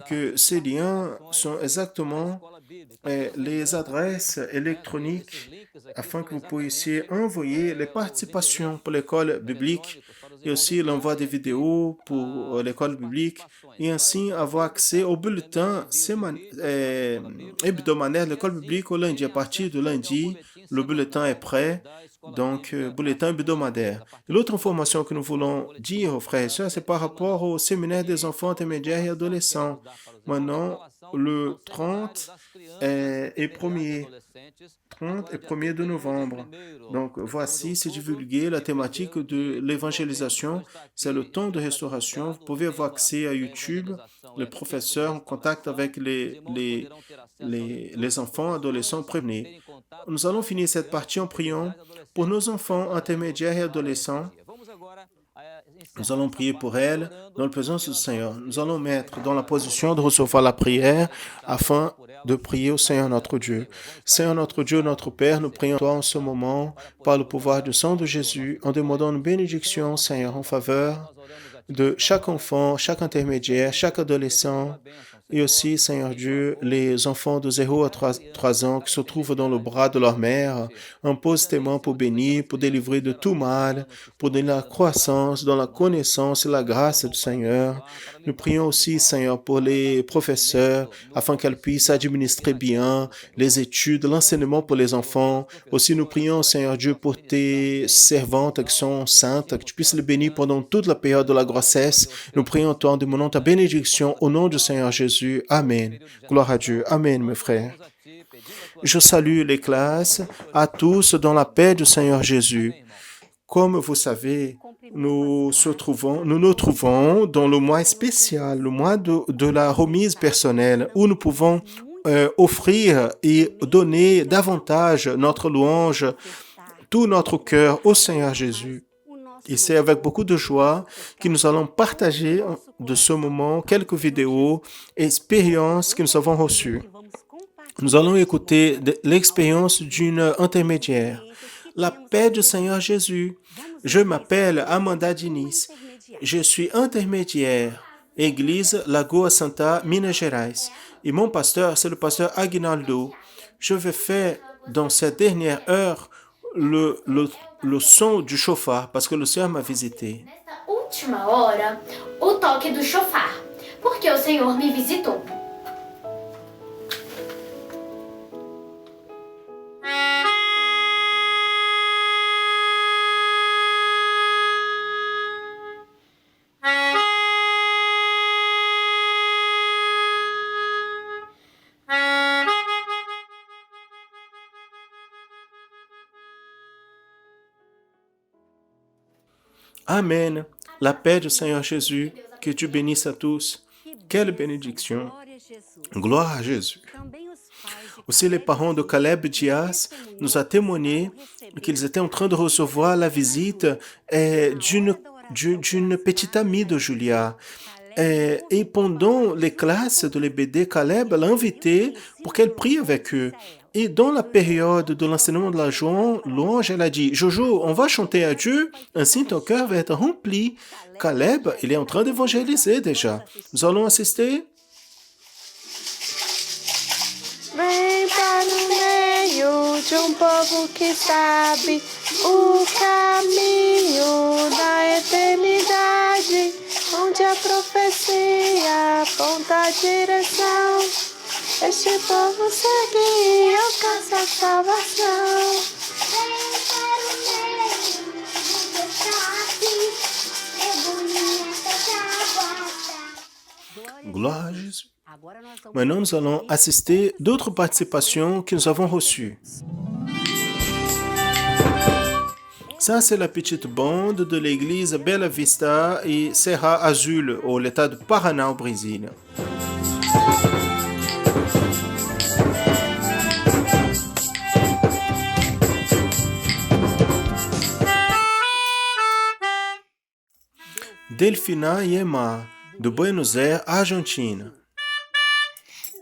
que ces liens sont exactement les adresses électroniques afin que vous puissiez envoyer les participations pour l'école biblique et aussi l'envoi des vidéos pour l'école biblique et ainsi avoir accès au bulletin hebdomadaire de l'école biblique au lundi. À partir de lundi, Le bulletin est prêt, donc bulletin hebdomadaire. L'autre information que nous voulons dire aux frères et sœurs, c'est par rapport au séminaire des enfants intermédiaires et adolescents. Maintenant, le 30 et 1er 30 et 1er de novembre. Donc, voici, c'est divulgué la thématique de l'évangélisation. C'est le temps de restauration. Vous pouvez avoir accès à YouTube. Le professeur en contact avec les enfants, adolescents prévenus. Nous allons finir cette partie en priant pour nos enfants intermédiaires et adolescents. Nous allons prier pour elles dans la présence du Seigneur. Nous allons mettre dans la position de recevoir la prière afin de prier au Seigneur notre Dieu. Seigneur notre Dieu, notre Père, nous prions toi en ce moment par le pouvoir du sang de Jésus en demandant une bénédiction, Seigneur, en faveur de chaque enfant, chaque intermédiaire, chaque adolescent et aussi, Seigneur Dieu, les enfants de 0 à 3 ans qui se trouvent dans le bras de leur mère, impose tes mains pour bénir, pour délivrer de tout mal, pour donner la croissance dans la connaissance et la grâce du Seigneur. Nous prions aussi, Seigneur, pour les professeurs, afin qu'elles puissent administrer bien les études, l'enseignement pour les enfants. Aussi, nous prions, Seigneur Dieu, pour tes servantes qui sont saintes, que tu puisses les bénir pendant toute la période de la grossesse. Nous prions, toi, en demandant ta bénédiction au nom du Seigneur Jésus. Amen. Gloire à Dieu. Amen, mes frères. Je salue les classes, à tous dans la paix du Seigneur Jésus. Comme vous savez, nous nous trouvons dans le mois spécial, le mois de la remise personnelle, où nous pouvons offrir et donner davantage notre louange, tout notre cœur au Seigneur Jésus. Et c'est avec beaucoup de joie que nous allons partager de ce moment quelques vidéos et expériences que nous avons reçues. Nous allons écouter l'expérience d'une intermédiaire. La paix du Seigneur Jésus. Je m'appelle Amanda Diniz. Je suis intermédiaire. Église Lagoa Santa, Minas Gerais. Et mon pasteur, c'est le pasteur Aguinaldo. Je vais faire dans cette dernière heure le son du chauffard, parce que le Senhor m'a visité. Nesta última hora, o toque do chofar, porque o Senhor me visitou. Amen. La paix du Seigneur Jésus, que Dieu bénisse à tous. Quelle bénédiction. Gloire à Jésus. Aussi, les parents de Caleb Dias nous ont témoigné qu'ils étaient en train de recevoir la visite d'une petite amie de Julia. Et pendant les classes de l'EBD, Caleb l'a invitée pour qu'elle prie avec eux. Et dans la période de l'enseignement de la louange, elle a dit, Jojo, on va chanter à Dieu, ainsi ton cœur va être rempli. Caleb, il est en train d'évangéliser déjà. Nous allons assister. Vem para o meio de povo que sabe o caminho da eternidade, onde a profecia aponta a direção. Este povo segue e alcança a salvação. Vem para o meio, onde sabe, mergulhe nessa água. Gloire à Jésus. Maintenant, nous allons assister d'autres participations que nous avons reçues. Ça, c'est la petite bande de l'église Bela Vista et Serra Azul, au l'état de Paraná, au Brésil. Delfina Yema, de Buenos Aires, Argentina.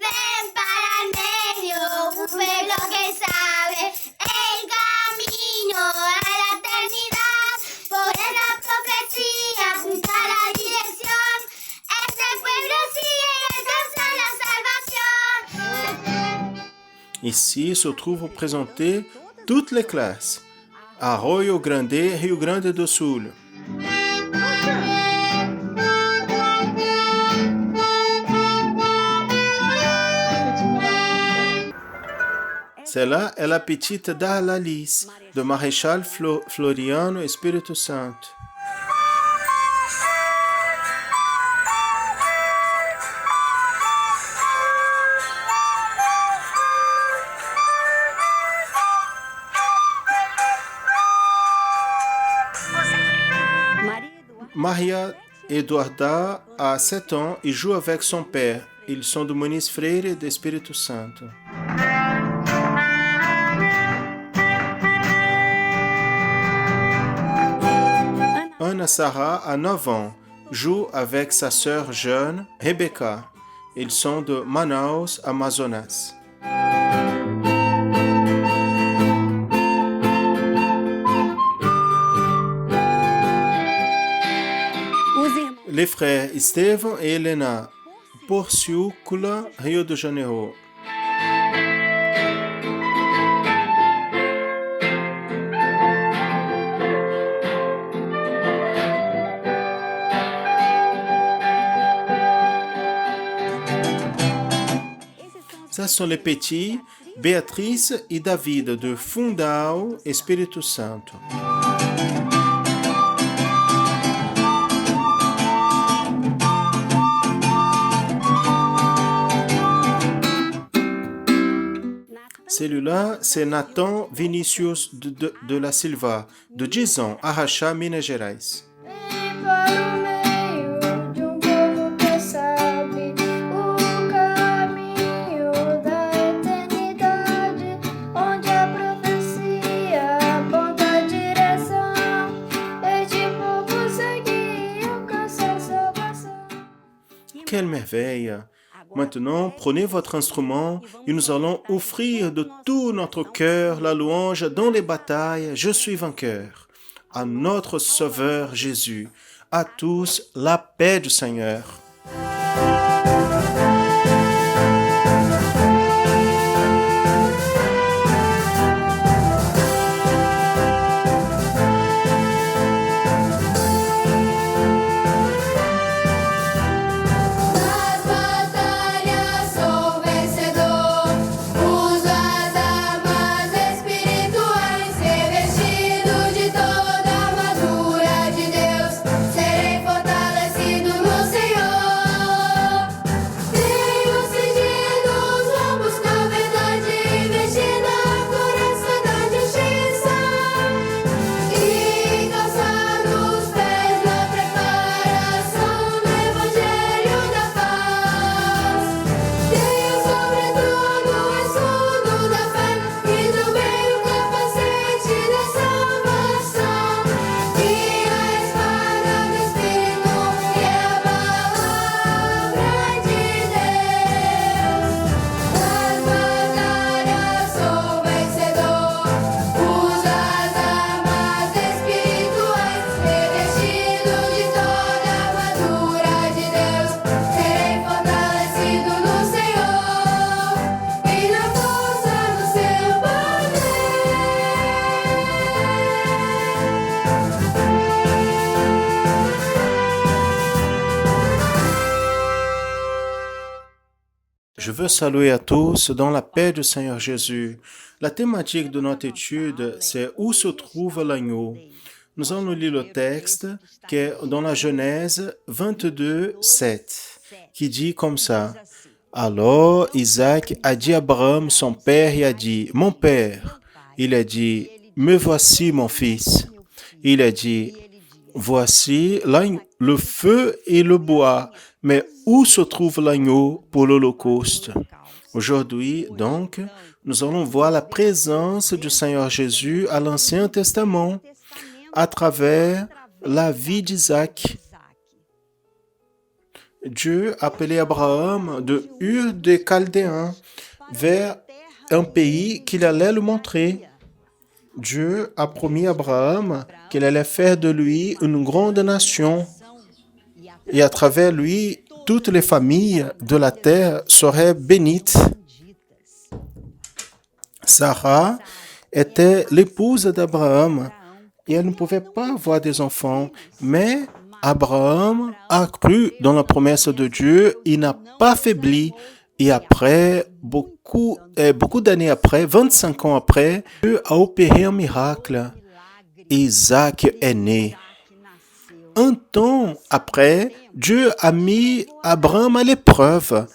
Ven para el medio, un pueblo que sabe el camino a la eternidad. Por esa profecía apunta la dirección. Este pueblo sigue y alcanza la salvación. Ici se trouvent représentées toutes les classes. Arroio Grande, Rio Grande do Sul. Cela é la petite Dalalice, do Marechal Floriano Espírito Santo. Maria Eduarda a 7 ans et joue avec son père. Ils sont de Moniz Freire de Espírito Santo. Ana Sarah a 9 ans, joue avec sa sœur jeune, Rebecca. Ils sont de Manaus, Amazonas. Les frères Estevam et Helena, Porciúncula, Rio de Janeiro. Ça sont les petits, Beatriz et David de Fundão, Espírito Santo. Celui-là, c'est Nathan Vinicius de la Silva, de 10 ans, Araxá, Minas Gerais. Quelle merveille! Maintenant, prenez votre instrument et nous allons offrir de tout notre cœur la louange dans les batailles. Je suis vainqueur. À notre Sauveur Jésus. À tous, la paix du Seigneur. Je veux saluer à tous dans la paix du Seigneur Jésus. La thématique de notre étude, c'est où se trouve l'agneau. Nous allons lire le texte qui est dans la Genèse 22, 7, qui dit comme ça. Alors Isaac a dit à Abraham, son père, et a dit, « Mon père ». Il a dit, « Me voici, mon fils ». Il a dit, « Voici le feu et le bois, mais où se trouve l'agneau pour l'Holocauste ?» Aujourd'hui, donc, nous allons voir la présence du Seigneur Jésus à l'Ancien Testament à travers la vie d'Isaac. Dieu appelait Abraham de Ur des Chaldéens vers un pays qu'il allait lui montrer. Dieu a promis à Abraham qu'il allait faire de lui une grande nation et à travers lui, toutes les familles de la terre seraient bénites. Sarah était l'épouse d'Abraham et elle ne pouvait pas avoir des enfants, mais Abraham a cru dans la promesse de Dieu, il n'a pas faibli Et après, beaucoup d'années après, 25 ans après, Dieu a opéré un miracle. Isaac est né. Un temps après, Dieu a mis Abraham à l'épreuve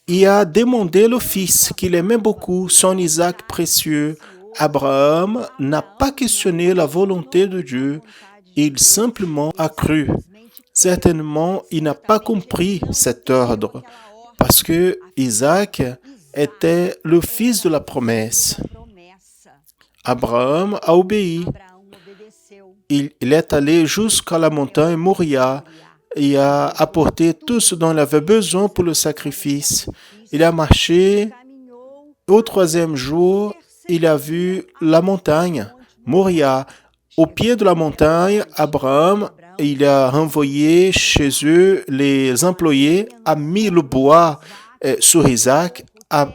et a demandé le fils qu'il aimait beaucoup, son Isaac précieux. Abraham n'a pas questionné la volonté de Dieu, il simplement a cru. Certainement, il n'a pas compris cet ordre parce que Isaac était le fils de la promesse. Abraham a obéi. Il est allé jusqu'à la montagne Moria et a apporté tout ce dont il avait besoin pour le sacrifice. Il a marché. Au 3e jour, il a vu la montagne Moria. Au pied de la montagne, Abraham, il a renvoyé chez eux les employés, a mis le bois sur Isaac, a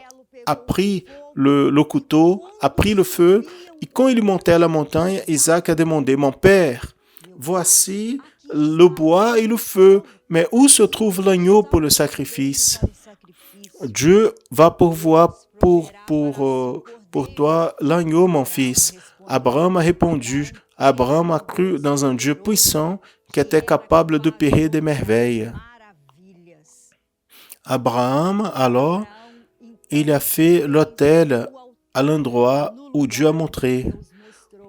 pris le couteau, a pris le feu. Et quand il montait à la montagne, Isaac a demandé, « Mon père, voici le bois et le feu, mais où se trouve l'agneau pour le sacrifice? Dieu va pourvoir pour toi l'agneau, mon fils. » Abraham a répondu. Abraham a cru dans un Dieu puissant qui était capable d'opérer des merveilles. Abraham, alors, il a fait l'autel à l'endroit où Dieu a montré.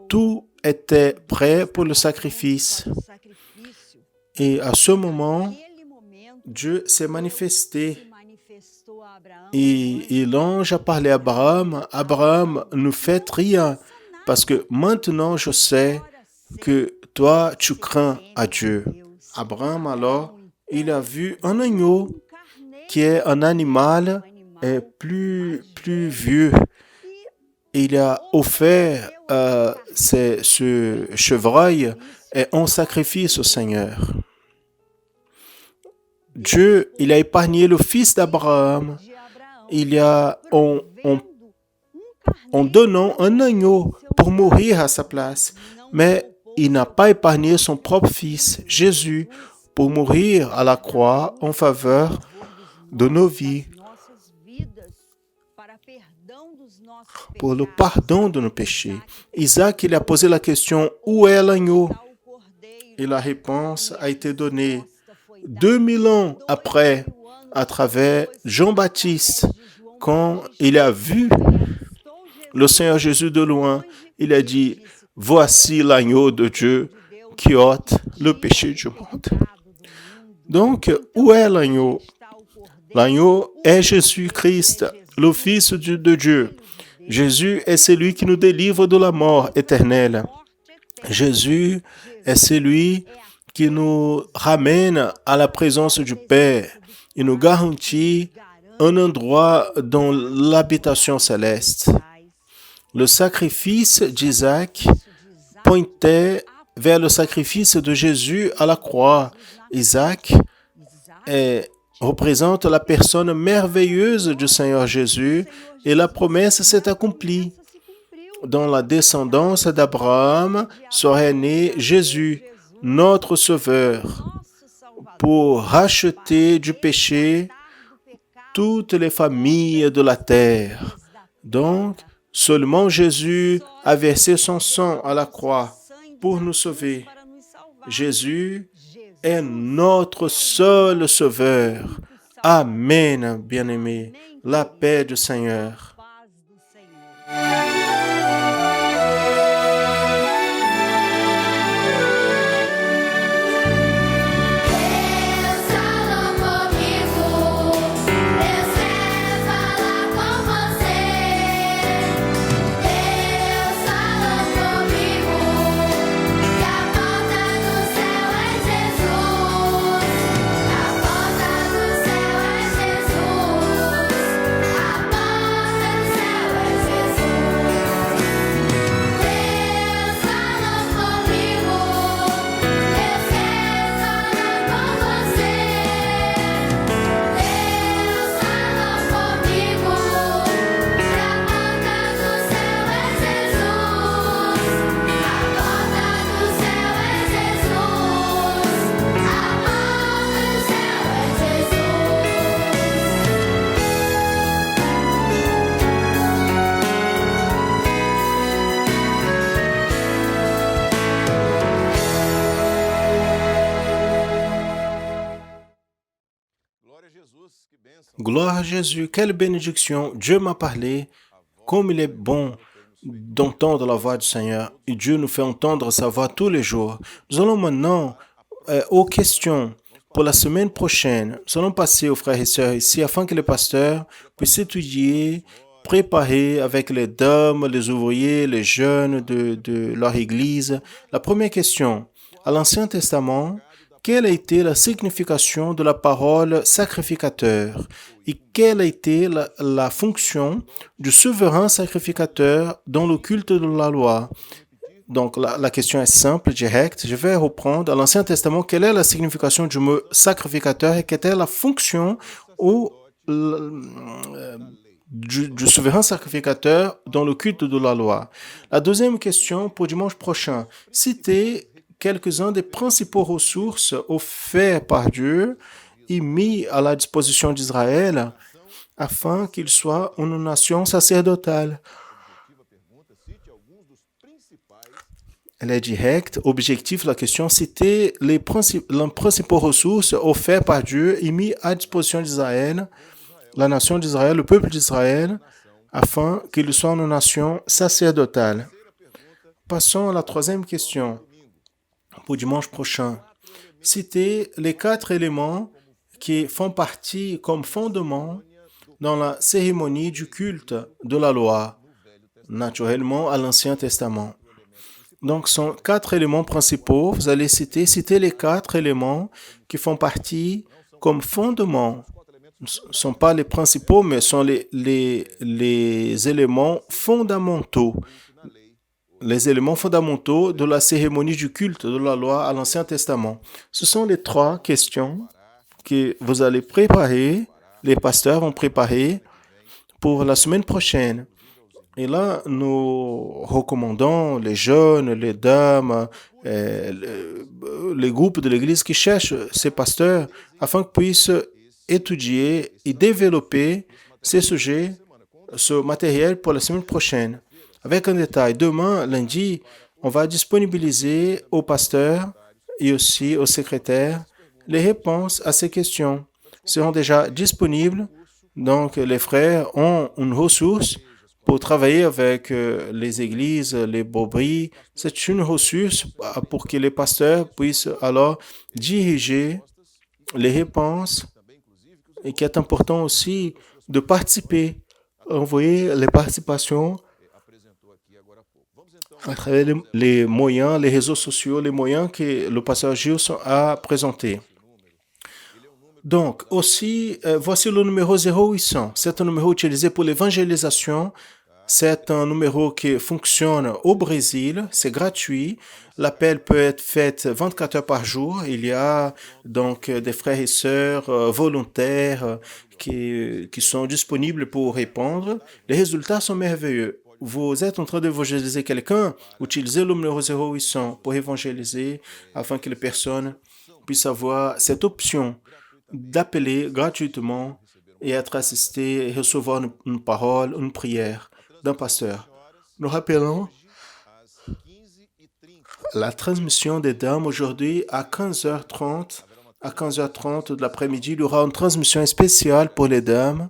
Tout était prêt pour le sacrifice. Et à ce moment, Dieu s'est manifesté. Et l'ange a parlé à Abraham. Abraham, ne faites rien, parce que maintenant je sais que toi, tu crains à Dieu. Abraham, alors, il a vu un agneau qui est un animal plus vieux. Il a offert ce chevreuil en sacrifice au Seigneur. Dieu, il a épargné le fils d'Abraham. En donnant un agneau pour mourir à sa place. Mais il n'a pas épargné son propre fils, Jésus, pour mourir à la croix en faveur de nos vies, pour le pardon de nos péchés. Isaac, il a posé la question, où est l'agneau? Et la réponse a été donnée 2000 ans après, à travers Jean-Baptiste. Quand il a vu le Seigneur Jésus de loin, il a dit, voici l'agneau de Dieu qui ôte le péché du monde. Donc, où est l'agneau? L'agneau est Jésus-Christ, le Fils de Dieu. Jésus est celui qui nous délivre de la mort éternelle. Jésus est celui qui nous ramène à la présence du Père et nous garantit un endroit dans l'habitation céleste. Le sacrifice d'Isaac pointait vers le sacrifice de Jésus à la croix. Isaac représente la personne merveilleuse du Seigneur Jésus et la promesse s'est accomplie. Dans la descendance d'Abraham serait né Jésus, notre Sauveur, pour racheter du péché toutes les familles de la terre. Donc, seulement Jésus a versé son sang à la croix pour nous sauver. Jésus est notre seul Sauveur. Amen, bien-aimés. La paix du Seigneur. A porta do céu é Jesus. Gloire à Jésus, quelle bénédiction. Dieu m'a parlé. Comme il est bon d'entendre la voix du Seigneur. Et Dieu nous fait entendre sa voix tous les jours. Nous allons maintenant aux questions pour la semaine prochaine. Nous allons passer aux frères et sœurs ici afin que les pasteurs puissent étudier, préparer avec les dames, les ouvriers, les jeunes de leur église. La première question. À l'Ancien Testament, quelle a été la signification de la parole sacrificateur et quelle a été la fonction du souverain sacrificateur dans le culte de la loi? Donc, la question est simple, directe. Je vais reprendre. À l'Ancien Testament, quelle est la signification du mot sacrificateur et quelle était la fonction du souverain sacrificateur dans le culte de la loi? La deuxième question pour dimanche prochain. Citez quelques-uns des principaux ressources offertes par Dieu et mis à la disposition d'Israël afin qu'il soit une nation sacerdotale. Elle est directe, objectif, la question, citer les principaux ressources offertes par Dieu et mis à disposition d'Israël, la nation d'Israël, le peuple d'Israël, afin qu'il soit une nation sacerdotale. Passons à la troisième question pour dimanche prochain. Citer les 4 éléments qui font partie comme fondement dans la cérémonie du culte de la loi, naturellement à l'Ancien Testament. Donc, ce sont 4 éléments principaux. Vous allez citer les 4 éléments qui font partie comme fondement. Ce ne sont pas les principaux, mais sont les éléments fondamentaux. Les éléments fondamentaux de la cérémonie du culte de la loi à l'Ancien Testament. Ce sont les 3 questions que vous allez préparer, les pasteurs vont préparer pour la semaine prochaine. Et là, nous recommandons les jeunes, les dames, les groupes de l'Église qui cherchent ces pasteurs afin qu'ils puissent étudier et développer ces sujets, ce matériel pour la semaine prochaine. Avec un détail, demain, lundi, on va disponibiliser aux pasteurs et aussi aux secrétaires les réponses à ces questions. Seront déjà disponibles. Donc, les frères ont une ressource pour travailler avec les églises, les bobries. C'est une ressource pour que les pasteurs puissent alors diriger les réponses et qui est important aussi de participer, envoyer les participations à travers les moyens, les réseaux sociaux, les moyens que le pasteur Gilles a présentés. Donc, aussi, voici le numéro 0800. C'est un numéro utilisé pour l'évangélisation. C'est un numéro qui fonctionne au Brésil. C'est gratuit. L'appel peut être fait 24 heures par jour. Il y a donc des frères et sœurs volontaires qui sont disponibles pour répondre. Les résultats sont merveilleux. Vous êtes en train d'évangéliser quelqu'un, utilisez le numéro 0800 pour évangéliser afin que les personnes puissent avoir cette option d'appeler gratuitement et être assisté et recevoir une parole, une prière d'un pasteur. Nous rappelons la transmission des dames aujourd'hui à 15h30. À 15h30 de l'après-midi, il y aura une transmission spéciale pour les dames.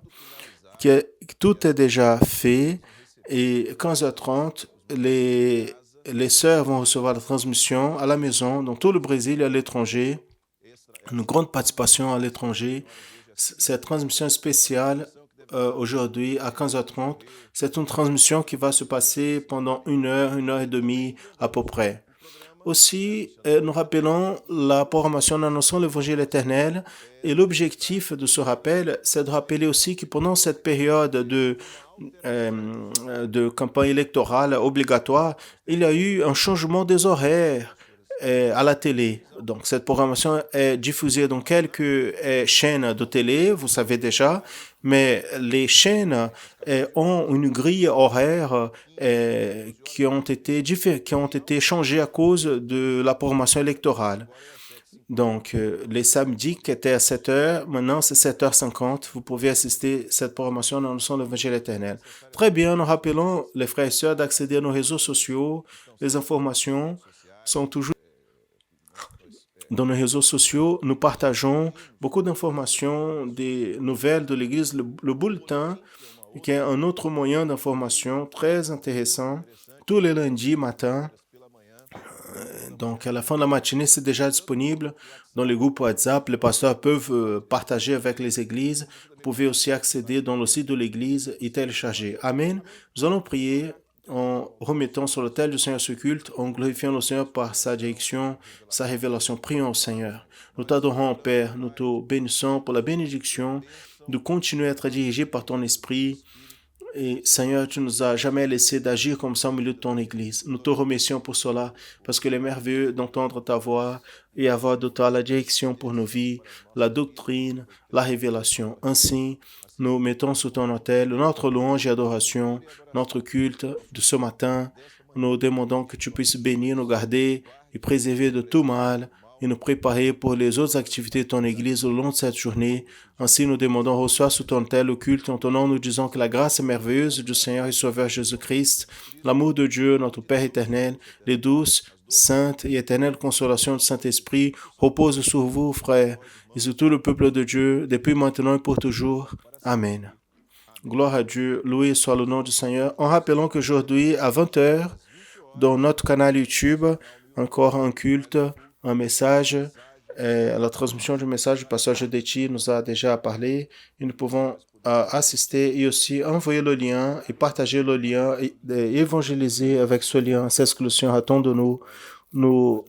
Tout est déjà fait. Et 15h30, les sœurs vont recevoir la transmission à la maison, dans tout le Brésil et à l'étranger. Une grande participation à l'étranger. Cette transmission spéciale aujourd'hui à 15h30, c'est une transmission qui va se passer pendant 1 heure et demie à peu près. Aussi, nous rappelons la programmation d'annonçant l'évangile éternel et l'objectif de ce rappel, c'est de rappeler aussi que pendant cette période de campagne électorale obligatoire, il y a eu un changement des horaires à la télé. Donc, cette programmation est diffusée dans quelques chaînes de télé, vous savez déjà, mais les chaînes ont une grille horaire qui ont été changées à cause de la programmation électorale. Donc, les samedis qui étaient à 7h, maintenant c'est 7h50. Vous pouvez assister à cette programmation dans le son de l'Évangile éternel. Très bien, nous rappelons les frères et sœurs d'accéder à nos réseaux sociaux. Les informations sont toujours Dans nos réseaux sociaux, nous partageons beaucoup d'informations, des nouvelles de l'Église, le bulletin, qui est un autre moyen d'information très intéressant, tous les lundis matin. Donc, à la fin de la matinée, c'est déjà disponible dans les groupes WhatsApp. Les pasteurs peuvent partager avec les églises. Vous pouvez aussi accéder dans le site de l'église et télécharger. Amen. Nous allons prier en remettant sur l'autel du Seigneur ce culte, en glorifiant le Seigneur par sa direction, sa révélation. Prions au Seigneur. Nous t'adorons, Père. Nous te bénissons pour la bénédiction de continuer à être dirigé par ton esprit. Et Seigneur, tu nous as jamais laissé d'agir comme ça au milieu de ton Église. Nous te remercions pour cela, parce qu'il est merveilleux d'entendre ta voix et avoir de toi la direction pour nos vies, la doctrine, la révélation. Ainsi, nous mettons sous ton autel notre louange et adoration, notre culte de ce matin. Nous demandons que tu puisses bénir, nous garder et préserver de tout mal et nous préparer pour les autres activités de ton Église au long de cette journée. Ainsi, nous demandons, reçois sous ton autel le culte. En ton nom, nous disons que la grâce merveilleuse du Seigneur et Sauveur Jésus-Christ, l'amour de Dieu, notre Père éternel, les douces, saintes et éternelles consolations du Saint-Esprit reposent sur vous, frères, et sur tout le peuple de Dieu, depuis maintenant et pour toujours. Amen. Gloire à Dieu, loué soit le nom du Seigneur. En rappelant qu'aujourd'hui, à 20h, dans notre canal YouTube, encore un culte, un message, la transmission du message du pasteur Jodechi nous a déjà parlé et nous pouvons assister et aussi envoyer le lien et partager le lien et évangéliser avec ce lien. C'est ce que le Seigneur attend de nous. Nous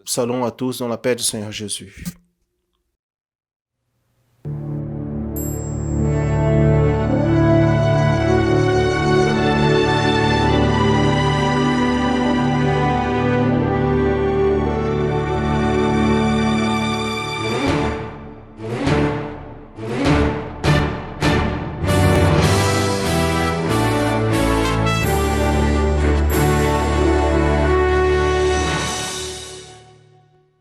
saluons à tous dans la paix du Seigneur Jésus.